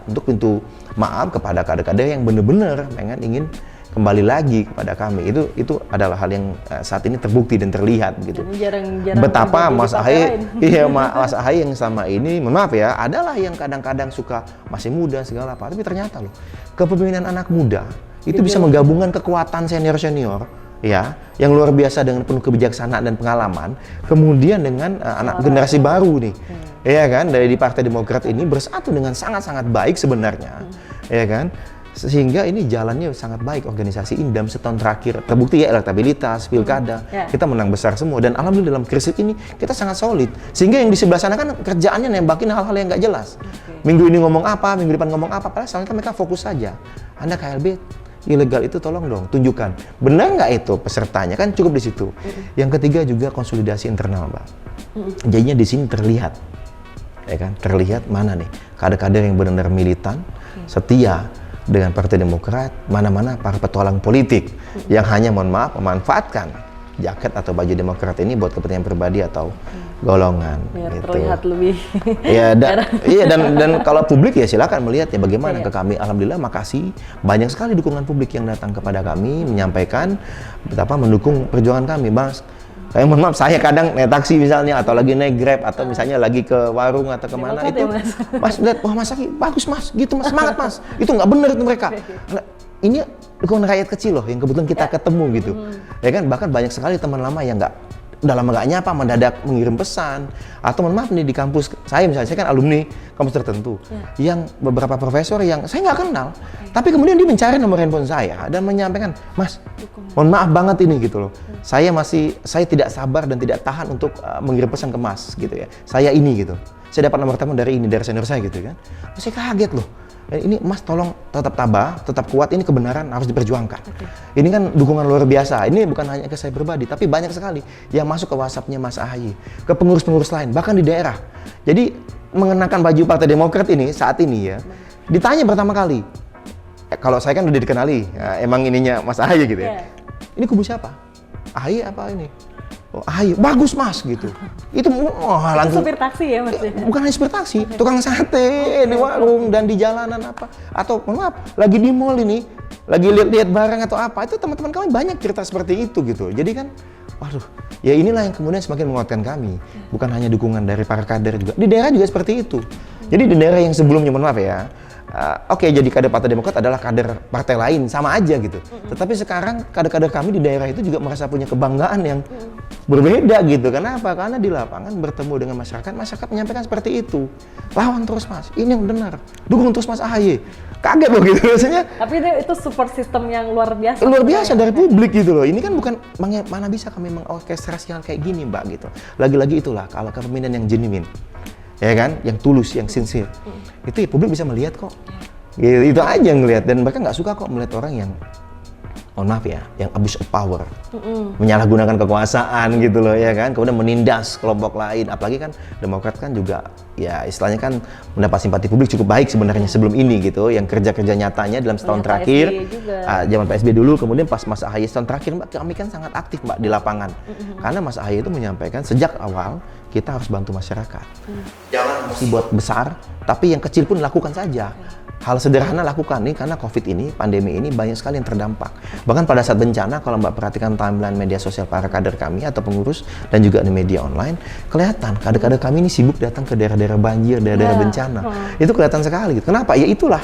untuk pintu maaf kepada kader-kader yang benar-benar ingin kembali lagi kepada kami. Itu adalah hal yang saat ini terbukti dan terlihat gitu. Jarang-jarang betapa Mas AHY, Mas AHY yang sama ini, mohon maaf ya, adalah yang kadang-kadang suka masih muda segala apa, tapi ternyata loh, kepemimpinan anak muda itu bisa menggabungkan kekuatan senior-senior ya, yang luar biasa dengan penuh kebijaksanaan dan pengalaman, kemudian dengan anak generasi baru nih. Ya kan, dari di Partai Demokrat ini bersatu dengan sangat-sangat baik sebenarnya. Ya kan? Sehingga ini jalannya sangat baik organisasi ini dalam setahun terakhir. Terbukti ya, elektabilitas, pilkada, kita menang besar semua. Dan alhamdulillah dalam krisis ini kita sangat solid. Sehingga yang di sebelah sana kan kerjaannya nembakin hal-hal yang nggak jelas. Minggu ini ngomong apa, minggu depan ngomong apa. Padahal soalnya mereka fokus saja. Anda KLB ilegal itu tolong dong tunjukkan. Benar nggak itu pesertanya, kan cukup di situ. Yang ketiga juga konsolidasi internal, Mbak. Jadinya di sini terlihat, ya kan? Terlihat mana nih kader-kader yang benar-benar militan, setia dengan Partai Demokrat, mana-mana para petualang politik yang hanya, mohon maaf, memanfaatkan jaket atau baju Demokrat ini buat kepentingan pribadi atau golongan. Biar gitu. terlihat lebih. Ya, dan kalau publik ya silakan melihat ya bagaimana ke kami. Alhamdulillah, makasih banyak sekali dukungan publik yang datang kepada kami menyampaikan betapa mendukung perjuangan kami, Mas. Kayak mohon maaf, saya kadang naik taksi misalnya, atau lagi naik Grab, atau misalnya lagi ke warung atau kemana itu, ya, Mas lihat, wah Mas Aki, bagus Mas, gitu Mas, semangat Mas. Itu nggak benar itu mereka. Ini dukungan rakyat kecil loh, yang kebetulan kita ketemu gitu. Ya kan, bahkan banyak sekali teman lama yang udah lama nggak nyapa, mendadak mengirim pesan. Atau mohon maaf nih, di kampus saya misalnya, saya kan alumni kampus tertentu, yang beberapa profesor yang saya nggak kenal, tapi kemudian dia mencari nomor handphone saya dan menyampaikan, Mas, mohon maaf banget ini gitu loh. Saya tidak sabar dan tidak tahan untuk mengirim pesan ke Mas gitu ya. Saya ini gitu. Saya dapat nomor telepon dari senior saya gitu kan. Saya kaget loh. Ini Mas tolong tetap tabah, tetap kuat, ini kebenaran harus diperjuangkan. Ini kan dukungan luar biasa. Ini bukan hanya ke saya pribadi, tapi banyak sekali yang masuk ke WhatsApp-nya Mas AHY, ke pengurus-pengurus lain, bahkan di daerah. Jadi mengenakan baju Partai Demokrat ini saat ini ya, ditanya pertama kali, kalau saya kan udah dikenali, emang ininya Mas AHY gitu ya. Ini kubu siapa? AHY apa ini? Oh, AHY, bagus Mas gitu. Itu langsung supir taksi ya Mas? Bukan hanya supir taksi, tukang sate di warung dan di jalanan apa. Atau mohon maaf, lagi di mall ini, lagi lihat-lihat barang atau apa. Itu teman-teman kami banyak cerita seperti itu gitu. Jadi kan, waduh, ya inilah yang kemudian semakin menguatkan kami. Bukan hanya dukungan dari para kader juga. Di daerah juga seperti itu. Jadi di daerah yang sebelumnya, mohon maaf ya, oke, jadi kader Partai Demokrat adalah kader partai lain, sama aja gitu. Tetapi sekarang kader-kader kami di daerah itu juga merasa punya kebanggaan yang berbeda gitu. Kenapa? Karena di lapangan bertemu dengan masyarakat menyampaikan seperti itu. Lawan terus Mas, ini yang benar. Dukung terus Mas AHY. Kaget loh gitu rasanya. Tapi itu support system yang luar biasa. Luar biasa dari publik gitu loh. Ini kan bukan, mana bisa kami mengorkestrasi hal kayak gini Mbak gitu. Lagi-lagi itulah kalau kepemimpinan yang genuine. Ya kan, yang tulus, yang sincere, itu ya publik bisa melihat kok. Gitu, itu aja yang ngelihat, dan mereka nggak suka kok melihat orang yang mohon maaf ya, yang abuse of power, menyalahgunakan kekuasaan gitu loh ya kan, kemudian menindas kelompok lain, apalagi kan Demokrat kan juga ya istilahnya kan mendapat simpati publik cukup baik sebenarnya sebelum ini gitu, yang kerja-kerja nyatanya dalam setahun terakhir, zaman PSB dulu, kemudian pas Mas AHY setahun terakhir Mbak, kami kan sangat aktif Mbak di lapangan, karena Mas AHY itu menyampaikan sejak awal kita harus bantu masyarakat, jangan mesti buat besar, tapi yang kecil pun lakukan saja. Hal sederhana lakukan nih, karena COVID ini, pandemi ini banyak sekali yang terdampak. Bahkan pada saat bencana, kalau Mbak perhatikan timeline media sosial para kader kami atau pengurus dan juga di media online, kelihatan kader-kader kami ini sibuk datang ke daerah-daerah banjir, daerah-daerah bencana. Itu kelihatan sekali. Kenapa? Ya itulah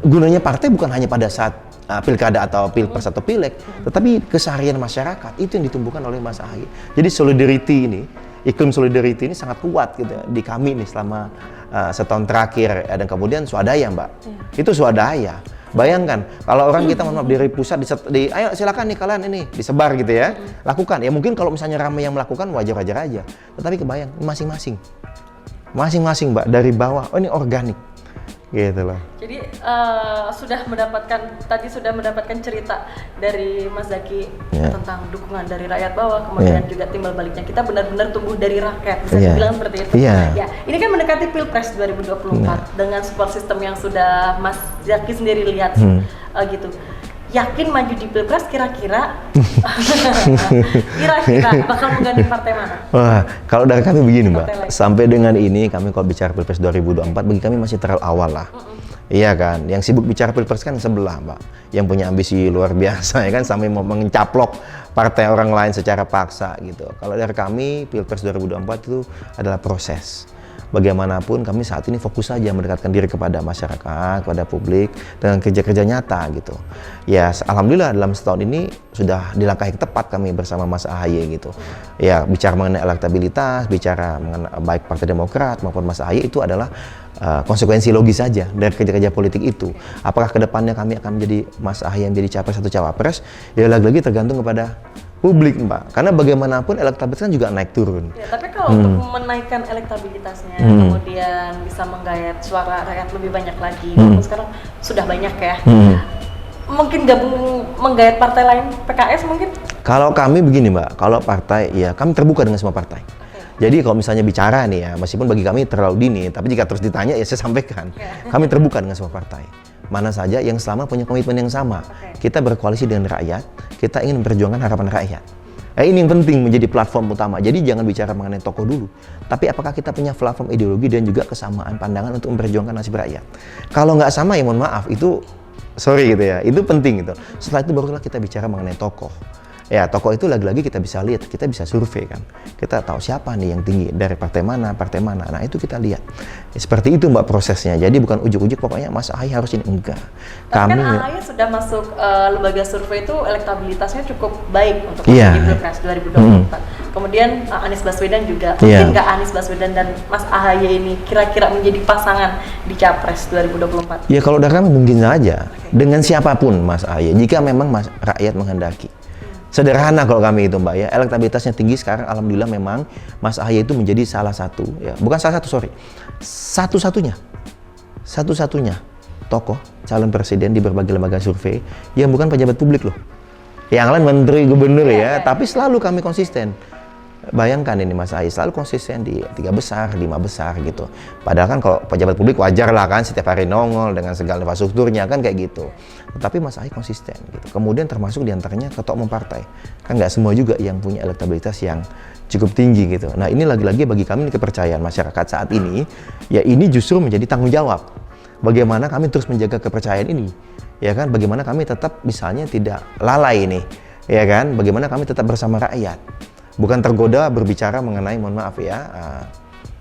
gunanya partai, bukan hanya pada saat pilkada atau pilpres atau pileg, tetapi keseharian masyarakat itu yang ditumbuhkan oleh Mas AHY. Jadi solidarity ini, iklim solidarity ini sangat kuat gitu di kami nih selama setahun terakhir, dan kemudian swadaya Mbak, itu swadaya. Bayangkan kalau orang kita mohon maaf dari pusat ayo silakan nih kalian ini disebar gitu ya, lakukan ya, mungkin kalau misalnya ramai yang melakukan wajar-wajar aja, tetapi kebayang masing-masing Mbak dari bawah, oh ini organik gitu loh. Jadi sudah mendapatkan cerita dari Mas Zaki tentang dukungan dari rakyat bawah, kemudian juga timbal baliknya kita benar-benar tumbuh dari rakyat, bisa dibilang seperti itu. Ya, ini kan mendekati Pilpres 2024 dengan support system yang sudah Mas Zaki sendiri lihat gitu. Yakin maju di Pilpres kira-kira bakal menggandeng partai mana? Wah, kalau dari kami begini Mbak, sampai dengan ini kami kalau bicara Pilpres 2024 bagi kami masih terlalu awal lah. Iya kan, yang sibuk bicara Pilpres kan sebelah Mbak, yang punya ambisi luar biasa ya kan, sampai mau mencaplok partai orang lain secara paksa gitu. Kalau dari kami Pilpres 2024 itu adalah proses. Bagaimanapun kami saat ini fokus saja mendekatkan diri kepada masyarakat, kepada publik dengan kerja-kerja nyata gitu. Ya alhamdulillah dalam setahun ini sudah di langkah yang tepat kami bersama Mas AHY gitu. Ya bicara mengenai elektabilitas, bicara mengenai baik Partai Demokrat maupun Mas AHY itu adalah konsekuensi logis saja dari kerja-kerja politik itu. Apakah kedepannya kami akan menjadi Mas AHY yang menjadi capres atau cawapres? Ya lagi-lagi tergantung kepada publik Mbak, karena bagaimanapun elektabilitas kan juga naik turun. Ya, tapi kalau untuk menaikkan elektabilitasnya, kemudian bisa menggayat suara rakyat lebih banyak lagi, walaupun sekarang sudah banyak ya, mungkin gabung menggayat partai lain, PKS mungkin? Kalau kami begini Mbak, kalau partai ya kami terbuka dengan semua partai. Jadi kalau misalnya bicara nih ya, meskipun bagi kami terlalu dini, tapi jika terus ditanya ya saya sampaikan, kami terbuka dengan semua partai. Mana saja yang selama punya komitmen yang sama. Kita berkoalisi dengan rakyat, kita ingin memperjuangkan harapan rakyat. Ini yang penting menjadi platform utama. Jadi jangan bicara mengenai tokoh dulu, tapi apakah kita punya platform ideologi dan juga kesamaan pandangan untuk memperjuangkan nasib rakyat. Kalau nggak sama ya mohon maaf, itu sorry gitu ya, itu penting gitu. Setelah itu barulah kita bicara mengenai tokoh. Ya tokoh itu lagi-lagi kita bisa lihat, kita bisa survei kan, kita tahu siapa nih yang tinggi dari partai mana, nah itu kita lihat. Seperti itu Mbak prosesnya, jadi bukan ujuk-ujuk pokoknya Mas AHY harus ini, enggak. Tapi kan AHY sudah masuk lembaga survei itu elektabilitasnya cukup baik untuk di Pilpres 2024. Kemudian Anies Baswedan juga, mungkin nggak Anies Baswedan dan Mas AHY ini kira-kira menjadi pasangan di Capres 2024? Ya kalau dari kami mungkin saja, dengan siapapun Mas AHY, jika memang rakyat menghendaki. Sederhana kalau kami itu Mbak ya, elektabilitasnya tinggi sekarang alhamdulillah memang Mas AHY itu menjadi salah satu ya, bukan salah satu sorry, satu-satunya tokoh calon presiden di berbagai lembaga survei yang bukan pejabat publik loh. Yang lain menteri, gubernur ya, tapi selalu kami konsisten. Bayangkan ini Mas AHY selalu konsisten di 3 besar, 5 besar gitu. Padahal kan kalau pejabat publik wajar lah kan setiap hari nongol dengan segala infrastrukturnya kan kayak gitu. Tetapi Mas AHY konsisten gitu. Kemudian termasuk diantaranya ketua umum partai. Kan nggak semua juga yang punya elektabilitas yang cukup tinggi gitu. Nah ini lagi-lagi bagi kami kepercayaan masyarakat saat ini, ya ini justru menjadi tanggung jawab. Bagaimana kami terus menjaga kepercayaan ini, ya kan? Bagaimana kami tetap misalnya tidak lalai nih, ya kan? Bagaimana kami tetap bersama rakyat. Bukan tergoda berbicara mengenai, mohon maaf ya,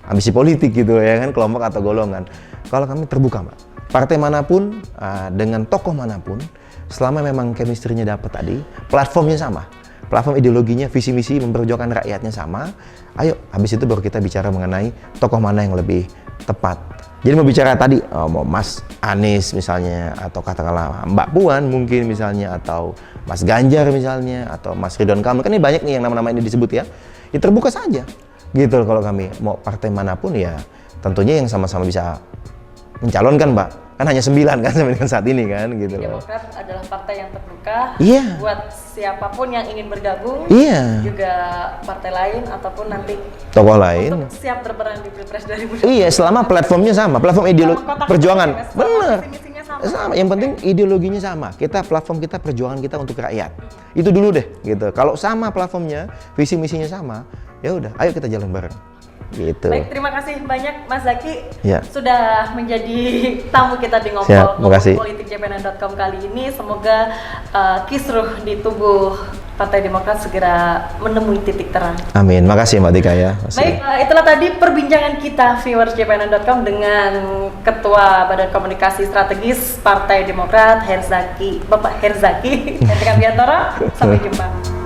ambisi politik gitu ya kan, kelompok atau golongan. Kalau kami terbuka Mbak, partai manapun, dengan tokoh manapun, selama memang chemistry-nya dapat tadi, platformnya sama, platform ideologinya, visi misi memperjuangkan rakyatnya sama, ayo habis itu baru kita bicara mengenai tokoh mana yang lebih tepat. Jadi mau bicara tadi, mau Mas Anies misalnya, atau katakanlah Mbak Puan mungkin misalnya, atau Mas Ganjar misalnya, atau Mas Ridwan Kamil, kan ini banyak nih yang nama-nama ini disebut ya. Ya terbuka saja, gitu kalau kami. Mau partai manapun ya tentunya yang sama-sama bisa mencalonkan Mbak. kan hanya 9 kan sampai dengan saat ini kan gitu loh. Demokrat adalah partai yang terbuka Iya. buat siapapun yang ingin bergabung, Iya. juga partai lain ataupun nanti Tokoh lain. untuk siap berperan di Pilpres 2024. Iya, selama platformnya sama, platform ideologi Sama kotak-kotak perjuangan. ya, Mas. Bener. Visi-misinya sama. Sama, yang penting ideologinya sama. Kita platform kita perjuangan kita untuk rakyat. Itu dulu deh gitu. Kalau sama platformnya, visi misinya sama, ya udah, ayo kita jalan bareng. Gitu. Baik, terima kasih banyak Mas Zaki Ya. sudah menjadi tamu kita di Siap, makasih. politikjpnn.com kali ini. Semoga kisruh di tubuh Partai Demokrat segera menemui titik terang. Amin. Makasih Mbak Tika ya. Makasih. Baik, itulah tadi perbincangan kita viewers jpnn.com dengan Ketua Badan Komunikasi Strategis Partai Demokrat Bapak Herzaki Hendra Biantoro. Sampai jumpa.